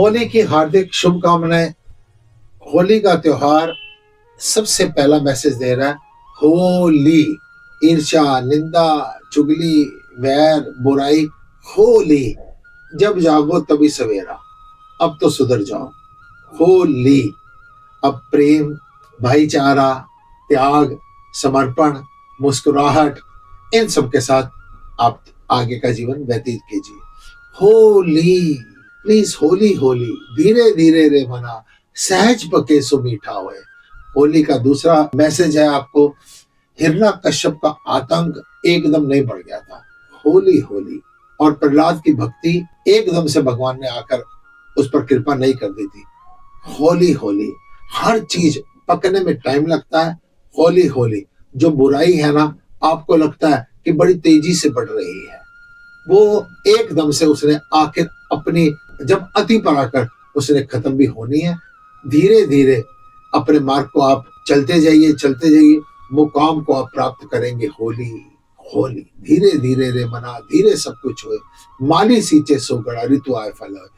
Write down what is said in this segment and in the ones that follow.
होली की हार्दिक शुभकामनाएं। होली का त्योहार सबसे पहला मैसेज दे रहा है, होली। ईर्ष्या, निंदा, चुगली, वैर, बुराई, होली। जब जागो तभी सवेरा, अब तो सुधर जाओ। होली। अब प्रेम, भाईचारा, त्याग, समर्पण, मुस्कुराहट, इन सब के साथ आप आगे का जीवन व्यतीत कीजिए। होली, प्लीज होली होली, धीरे धीरे रे मना, सहज पके सो मीठा होए। होली का दूसरा मैसेज है आपको, हिरण्यकश्यप का आतंक एकदम नहीं बढ़ गया था। होली होली। और प्रहलाद की भक्ति एकदम से भगवान ने आकर उस पर कृपा नहीं कर दी थी। होली होली। हर चीज पकने में टाइम लगता है। होली होली। जो बुराई है ना, आपको लगता है कि बड़ी तेजी से बढ़ रही है, वो एकदम से उसने आखिर अपनी जब अति पर आकर उसने खत्म भी होनी है। धीरे धीरे अपने मार्ग को आप चलते जाइए, मुकाम को आप प्राप्त करेंगे। होली होली। धीरे धीरे रे मना, धीरे सब कुछ होए, माली सींचे सो गड़ा, ऋतु आए फल होए।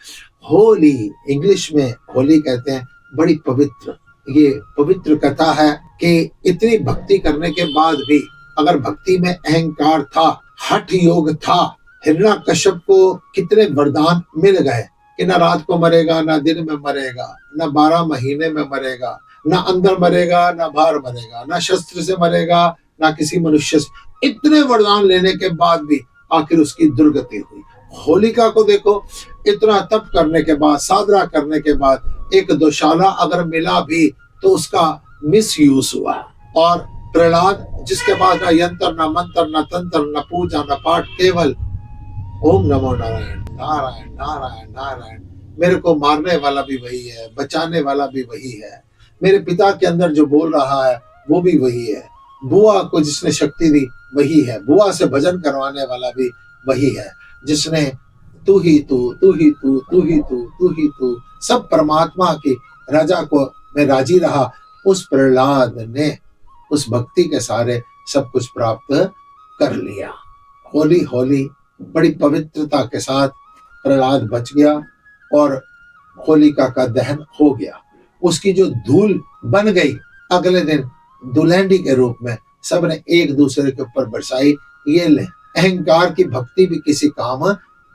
होली, इंग्लिश में होली कहते हैं, बड़ी पवित्र। ये पवित्र कथा है कि इतनी भक्ति करने के बाद भी अगर भक्ति में अहंकार था, हठ योग था, हिरण्यकश्यप को कितने वरदान मिल गए कि ना रात को मरेगा, ना दिन में मरेगा, ना 12 महीने में मरेगा, ना अंदर मरेगा, ना बाहर मरेगा, ना शस्त्र से मरेगा, ना किसी मनुष्य से। इतने वरदान लेने के बाद भी आखिर उसकी दुर्गति हुई। होलिका को देखो, इतना तप करने के बाद, साधना करने के बाद एक दोशाला अगर मिला भी तो उसका मिस यूज हुआ। और प्रहलाद, जिसके पास ना यंत्र, ना मंत्र, ना तंत्र, ना पूजा, ना पाठ, केवल ओम नमो नारायण, नारायण नारायण नारायण। मेरे को मारने वाला भी वही है, बचाने वाला भी वही है, मेरे पिता के अंदर जो बोल रहा है वो भी वही है, बुआ को जिसने शक्ति दी वही है, बुआ से भजन करवाने वाला भी वही है, जिसने तू ही तू, तू ही तू, तू ही तू, तू ही तू, सब परमात्मा की राजा को मैं राजी रहा। उस प्रहलाद ने उस भक्ति के सारे सब कुछ प्राप्त कर लिया। होली होली। बड़ी पवित्रता के साथ प्रहलाद बच गया और होलिका का दहन हो गया। उसकी जो धूल बन गई, अगले दिन दुलहंडी के रूप में सबने एक दूसरे के ऊपर बरसाई। ये ले, अहंकार की भक्ति भी किसी काम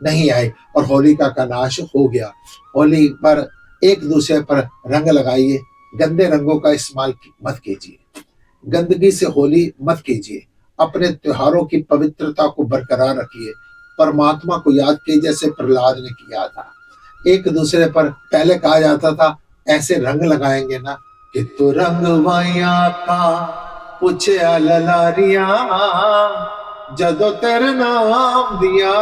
नहीं आई और होलिका का नाश हो गया। होली पर एक दूसरे पर रंग लगाइए, गंदे रंगों का इस्तेमाल मत कीजिए, गंदगी से होली मत कीजिए, अपने त्योहारों की पवित्रता को बरकरार रखिए, परमात्मा को याद कीजिए जैसे प्रहलाद ने किया था। एक दूसरे पर पहले कहा जाता था, ऐसे रंग लगाएंगे ना कि तू रंगवाइया का पूछया ललारिया, जदों तेरे नाम दिया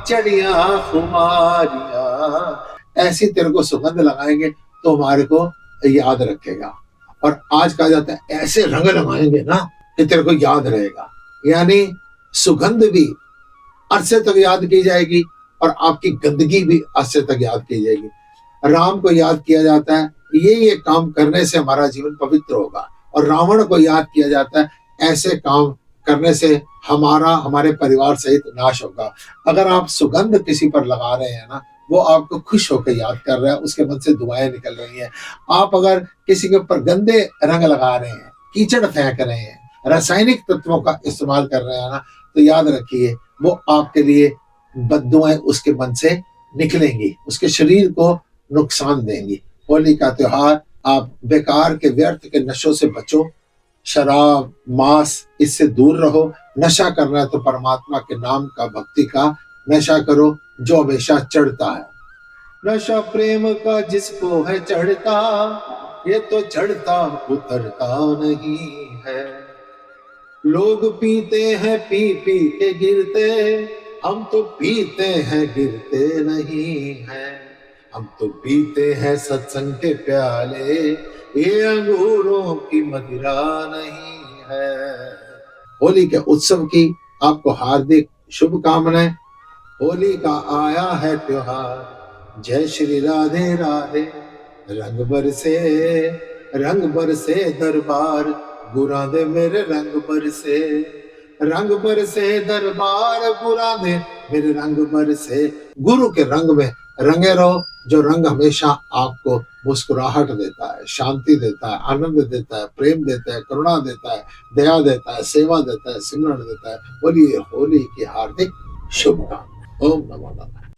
चढ़िया खुमारिया। ऐसी तेरे को सुगंध लगाएंगे तो हमारे को याद रखेगा। और आज कहा जाता है, ऐसे रंग लगाएंगे ना कि तेरे को याद रहेगा। यानी सुगंध भी अरसे तक याद की जाएगी और आपकी गंदगी भी अरसे तक याद की जाएगी। राम को याद किया जाता है, ये काम करने से हमारा जीवन पवित्र होगा, और रावण को याद किया जाता है, ऐसे काम करने से हमारे परिवार सहित नाश होगा। अगर आप सुगंध किसी पर लगा रहे हैं ना, वो आपको खुश होकर याद कर रहा है, उसके मन से दुआएं निकल रही हैं। आप अगर किसी के ऊपर गंदे रंग लगा रहे हैं, कीचड़ फेंक रहे हैं, रासायनिक तत्वों का इस्तेमाल कर रहे हैं ना, तो याद रखिए वो आपके लिए बद्दुआएं उसके मन से निकलेंगी, उसके शरीर को नुकसान देंगी। होली का त्योहार, आप बेकार के व्यर्थ के नशों से बचो, शराब, मांस, इससे दूर रहो। नशा करना है तो परमात्मा के नाम का, भक्ति का नशा करो जो हमेशा चढ़ता है। नशा प्रेम का जिसको है चढ़ता, ये तो चढ़ता उतरता नहीं है। लोग पीते हैं, पी पी के गिरते, हम तो पीते हैं गिरते नहीं हैं। हम तो पीते हैं सत्संग के प्याले, ये अंगूरों की मदिरा नहीं है। होली के उत्सव की आपको हार्दिक शुभकामनाएं। होली का आया है त्योहार, जय श्री राधे राधे। रंग बरसे दरबार, गुरा दे मेरे रंग बरसे दरबार, गुरा दे मेरे रंग बरसे। गुरु के रंग में रंगे रहो, जो रंग हमेशा आपको मुस्कुराहट देता है, शांति देता है, आनंद देता है, प्रेम देता है, करुणा देता है, दया देता है, सेवा देता है, सिमरण देता है। बोलिए होली की हार्दिक शुभकामनाएं। ओम नमो नारायण।